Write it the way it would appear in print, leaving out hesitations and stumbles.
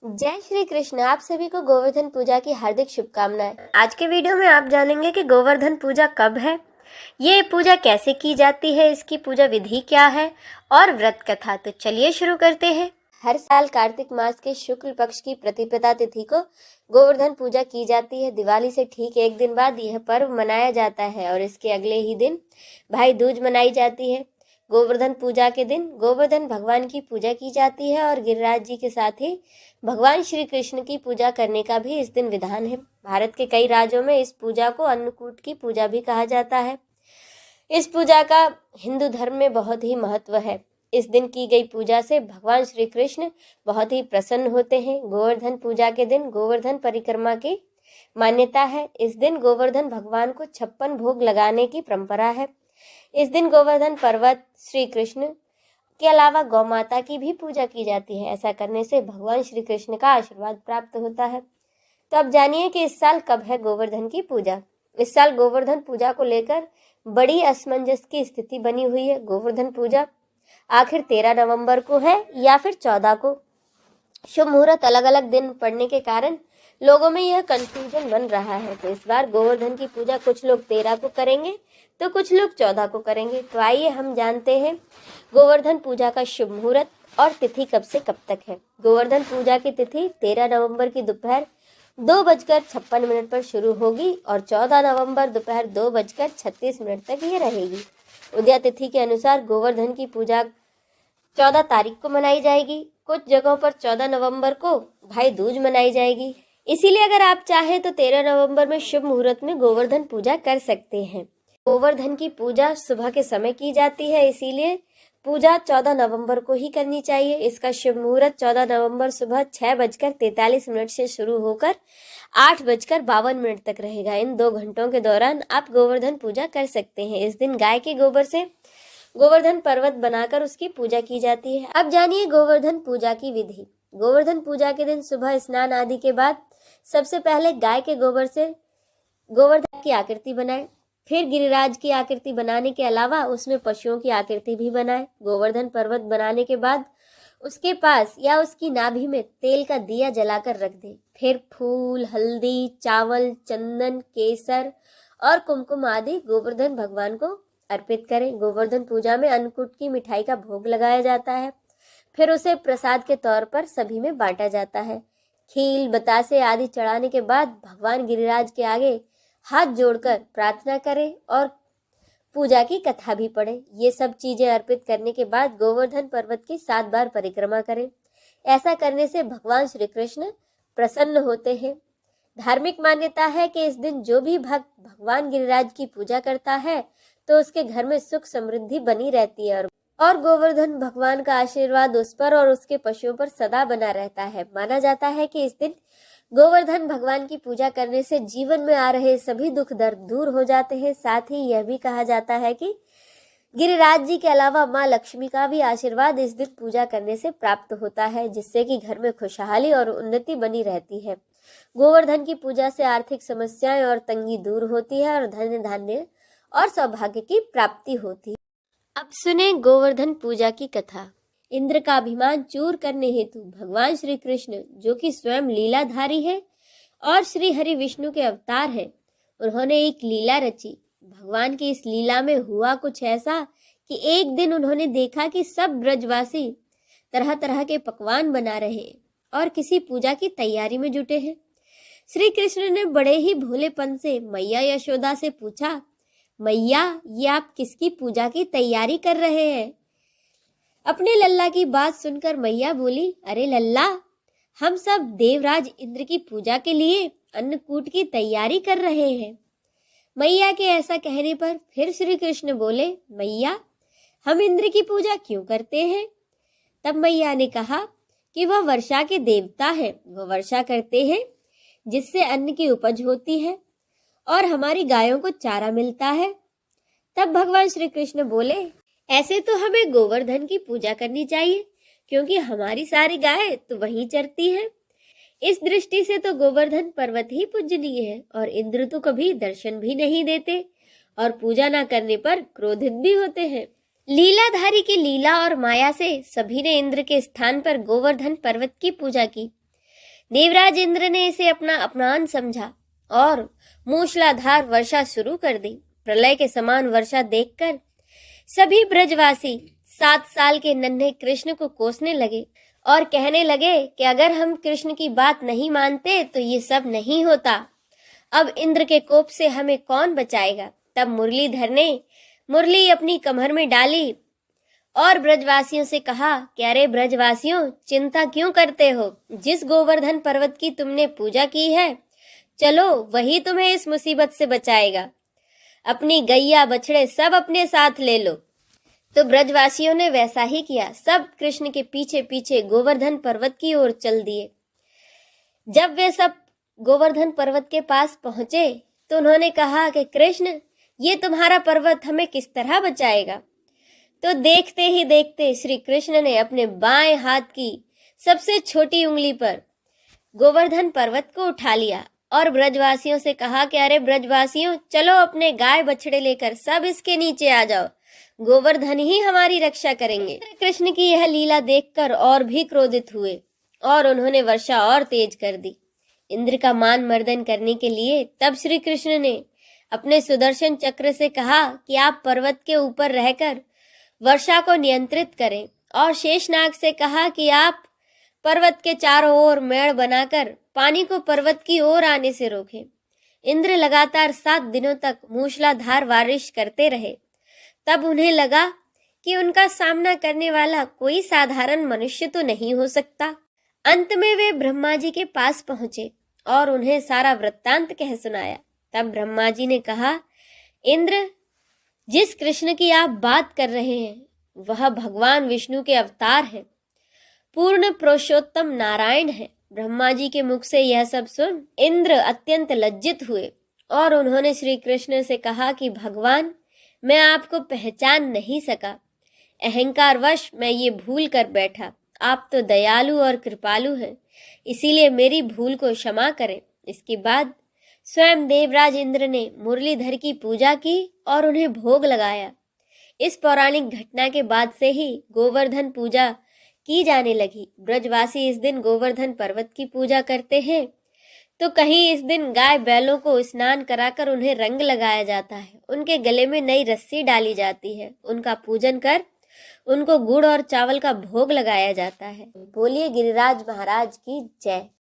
जय श्री कृष्ण। आप सभी को गोवर्धन पूजा की हार्दिक शुभकामनाएं। आज के वीडियो में आप जानेंगे कि गोवर्धन पूजा कब है, ये पूजा कैसे की जाती है, इसकी पूजा विधि क्या है और व्रत कथा। तो चलिए शुरू करते हैं। हर साल कार्तिक मास के शुक्ल पक्ष की प्रतिपदा तिथि को गोवर्धन पूजा की जाती है। दिवाली से ठीक एक दिन बाद यह पर्व मनाया जाता है और इसके अगले ही दिन भाई दूज मनाई जाती है। गोवर्धन पूजा के दिन गोवर्धन भगवान की पूजा की जाती है और गिरिराज जी के साथ ही भगवान श्री कृष्ण की पूजा करने का भी इस दिन विधान है। भारत के कई राज्यों में इस पूजा को अन्नकूट की पूजा भी कहा जाता है। इस पूजा का हिंदू धर्म में बहुत ही महत्व है। इस दिन की गई पूजा से भगवान श्री कृष्ण बहुत ही प्रसन्न होते हैं। गोवर्धन पूजा के दिन गोवर्धन परिक्रमा की मान्यता है। इस दिन गोवर्धन भगवान को 56 भोग लगाने की परंपरा है। इस दिन गोवर्धन पर्वत, श्री कृष्ण के अलावा गौ माता की भी पूजा की जाती है। ऐसा करने से भगवान श्री कृष्ण का आशीर्वाद प्राप्त होता है। तो अब जानिए कि इस साल कब है गोवर्धन की पूजा। इस साल गोवर्धन पूजा को लेकर बड़ी असमंजस की स्थिति बनी हुई है। गोवर्धन पूजा आखिर 13 नवंबर को है या फिर 14 को। शुभ मुहूर्त अलग अलग दिन पड़ने के कारण लोगों में यह कंफ्यूजन बन रहा है। तो इस बार गोवर्धन की पूजा कुछ लोग 13 को करेंगे तो कुछ लोग 14 को करेंगे। तो आइए हम जानते हैं गोवर्धन पूजा का शुभ मुहूर्त और तिथि कब से कब तक है। गोवर्धन पूजा की तिथि 13 नवंबर की दोपहर 2:56 पर शुरू होगी और 14 नवंबर दोपहर 2:36 तक ये रहेगी। उदया तिथि के अनुसार गोवर्धन की पूजा 14 तारीख को मनाई जाएगी। कुछ जगहों पर 14 नवंबर को भाई दूज मनाई जाएगी। इसीलिए अगर आप चाहें तो 13 नवंबर में शुभ मुहूर्त में गोवर्धन पूजा कर सकते हैं। गोवर्धन की पूजा सुबह के समय की जाती है, इसीलिए पूजा 14 नवंबर को ही करनी चाहिए। इसका शुभ मुहूर्त 14 नवंबर सुबह 6:43 से शुरू होकर 8:52 तक रहेगा। इन 2 घंटों के दौरान आप गोवर्धन पूजा कर सकते हैं। इस दिन गाय के गोबर से गोवर्धन पर्वत बनाकर उसकी पूजा की जाती है। अब जानिए गोवर्धन पूजा की विधि। गोवर्धन पूजा के दिन सुबह स्नान आदि के बाद सबसे पहले गाय के गोबर से गोवर्धन की आकृति बनाएं। फिर गिरिराज की आकृति बनाने के अलावा उसमें पशुओं की आकृति भी बनाएं। गोवर्धन पर्वत बनाने के बाद उसके पास या उसकी नाभि में तेल का दिया जलाकर रख दें। फिर फूल, हल्दी, चावल, चंदन, केसर और कुमकुम आदि गोवर्धन भगवान को अर्पित करें। गोवर्धन पूजा में अन्नकूट की मिठाई का भोग लगाया जाता है। फिर उसे प्रसाद के तौर पर सभी में बांटा जाता है। खील, बतासे आदि चढ़ाने के बाद भगवान गिरिराज के आगे हाथ जोड़कर प्रार्थना करें और पूजा की कथा भी पढ़ें। ये सब चीजें अर्पित करने के बाद गोवर्धन पर्वत की 7 बार परिक्रमा करें। ऐसा करने से भगवान श्री कृष्ण प्रसन्न होते हैं। धार्मिक मान्यता है कि इस दिन जो भी भक्त भगवान गिरिराज की पूजा करता है तो उसके घर में सुख समृद्धि बनी रहती है और गोवर्धन भगवान का आशीर्वाद उस पर और उसके पशुओं पर सदा बना रहता है। माना जाता है कि इस दिन गोवर्धन भगवान की पूजा करने से जीवन में आ रहे सभी दुख दर्द दूर हो जाते हैं। साथ ही यह भी कहा जाता है कि गिरिराज जी के अलावा माँ लक्ष्मी का भी आशीर्वाद इस दिन पूजा करने से प्राप्त होता है, जिससे कि घर में खुशहाली और उन्नति बनी रहती है। गोवर्धन की पूजा से आर्थिक समस्याएं और तंगी दूर होती है और धन धान्य और सौभाग्य की प्राप्ति होती है। अब सुने गोवर्धन पूजा की कथा। इंद्र का अभिमान चूर करने हेतु भगवान श्री कृष्ण, जो कि स्वयं लीलाधारी है और श्री हरि विष्णु के अवतार है, उन्होंने एक लीला रची। भगवान की इस लीला में हुआ कुछ ऐसा कि एक दिन उन्होंने देखा कि सब ब्रजवासी तरह तरह के पकवान बना रहे हैं और किसी पूजा की तैयारी में जुटे हैं। श्री कृष्ण ने बड़े ही भोलेपन से मैया यशोदा से पूछा, मैया, ये आप किसकी पूजा की तैयारी कर रहे हैं? अपने लल्ला की बात सुनकर मैया बोली, अरे लल्ला, हम सब देवराज इंद्र की पूजा के लिए अन्नकूट की तैयारी कर रहे हैं। मैया के ऐसा कहने पर फिर श्री कृष्ण बोले, मैया, हम इंद्र की पूजा क्यों करते हैं? तब मैया ने कहा कि वह वर्षा के देवता है, वह वर्षा करते हैं जिससे अन्न की उपज होती है और हमारी गायों को चारा मिलता है। तब भगवान श्री कृष्ण बोले, ऐसे तो हमें गोवर्धन की पूजा करनी चाहिए, क्योंकि हमारी सारी गायें तो वहीं चरती हैं। इस दृष्टि से तो गोवर्धन पर्वत ही पूजनीय है और इंद्र तो कभी दर्शन भी नहीं देते और पूजा न करने पर क्रोधित भी होते हैं। लीलाधारी की लीला और माया से सभी ने इंद्र के स्थान पर गोवर्धन पर्वत की पूजा की। देवराज इंद्र ने इसे अपना अपमान समझा और मूसलाधार वर्षा शुरू कर दी। प्रलय के समान वर्षा देखकर सभी ब्रजवासी 7 साल के नन्हे कृष्ण को कोसने लगे और कहने लगे कि अगर हम कृष्ण की बात नहीं मानते तो ये सब नहीं होता। अब इंद्र के कोप से हमें कौन बचाएगा। तब मुरलीधर ने मुरली अपनी कमर में डाली और ब्रजवासियों से कहा कि अरे ब्रजवासियों, चिंता क्यों करते हो। जिस गोवर्धन पर्वत की तुमने पूजा की है, चलो वही तुम्हें इस मुसीबत से बचाएगा। अपनी गैया बछड़े सब अपने साथ ले लो। तो ब्रजवासियों ने वैसा ही किया। सब कृष्ण के पीछे पीछे गोवर्धन पर्वत की ओर चल दिए। जब वे सब गोवर्धन पर्वत के पास पहुंचे तो उन्होंने कहा कि कृष्ण, ये तुम्हारा पर्वत हमें किस तरह बचाएगा। तो देखते ही देखते श्री कृष्ण ने अपने बाएं हाथ की सबसे छोटी उंगली पर गोवर्धन पर्वत को उठा लिया और ब्रजवासियों से कहा कि अरे ब्रजवासियों, चलो अपने गाय बछड़े लेकर सब इसके नीचे आ जाओ। गोवर्धन ही हमारी रक्षा करेंगे। कृष्ण की यह लीला देखकर और भी क्रोधित हुए और उन्होंने वर्षा और तेज कर दी इंद्र का मान मर्दन करने के लिए। तब श्री कृष्ण ने अपने सुदर्शन चक्र से कहा कि आप पर्वत के ऊपर रहकर वर्षा को नियंत्रित करें और शेषनाग से कहा कि आप पर्वत के चारों ओर मेड़ बनाकर पानी को पर्वत की ओर आने से रोकें। इंद्र लगातार 7 दिनों तक मूसलाधार बारिश करते रहे। तब उन्हें लगा कि उनका सामना करने वाला कोई साधारण मनुष्य तो नहीं हो सकता। अंत में वे ब्रह्मा जी के पास पहुंचे और उन्हें सारा वृत्तांत कह सुनाया। तब ब्रह्मा जी ने कहा, इंद्र, जिस कृष्ण की आप बात कर रहे हैं वह भगवान विष्णु के अवतार हैं, पूर्ण पुरुषोत्तम नारायण है। ब्रह्मा जी के मुख से यह सब सुन इंद्र अत्यंत लज्जित हुए और उन्होंने श्री कृष्ण से कहा कि भगवान, मैं आपको पहचान नहीं सका। अहंकारवश मैं ये भूल कर बैठा। आप तो दयालु और कृपालु हैं, इसीलिए मेरी भूल को क्षमा करें। इसके बाद स्वयं देवराज इंद्र ने मुरलीधर की पूजा की और उन्हें भोग लगाया। इस पौराणिक घटना के बाद से ही गोवर्धन पूजा की जाने लगी। ब्रजवासी इस दिन गोवर्धन पर्वत की पूजा करते हैं, तो कहीं इस दिन गाय बैलों को स्नान कराकर उन्हें रंग लगाया जाता है। उनके गले में नई रस्सी डाली जाती है। उनका पूजन कर उनको गुड़ और चावल का भोग लगाया जाता है। बोलिए गिरिराज महाराज की जय।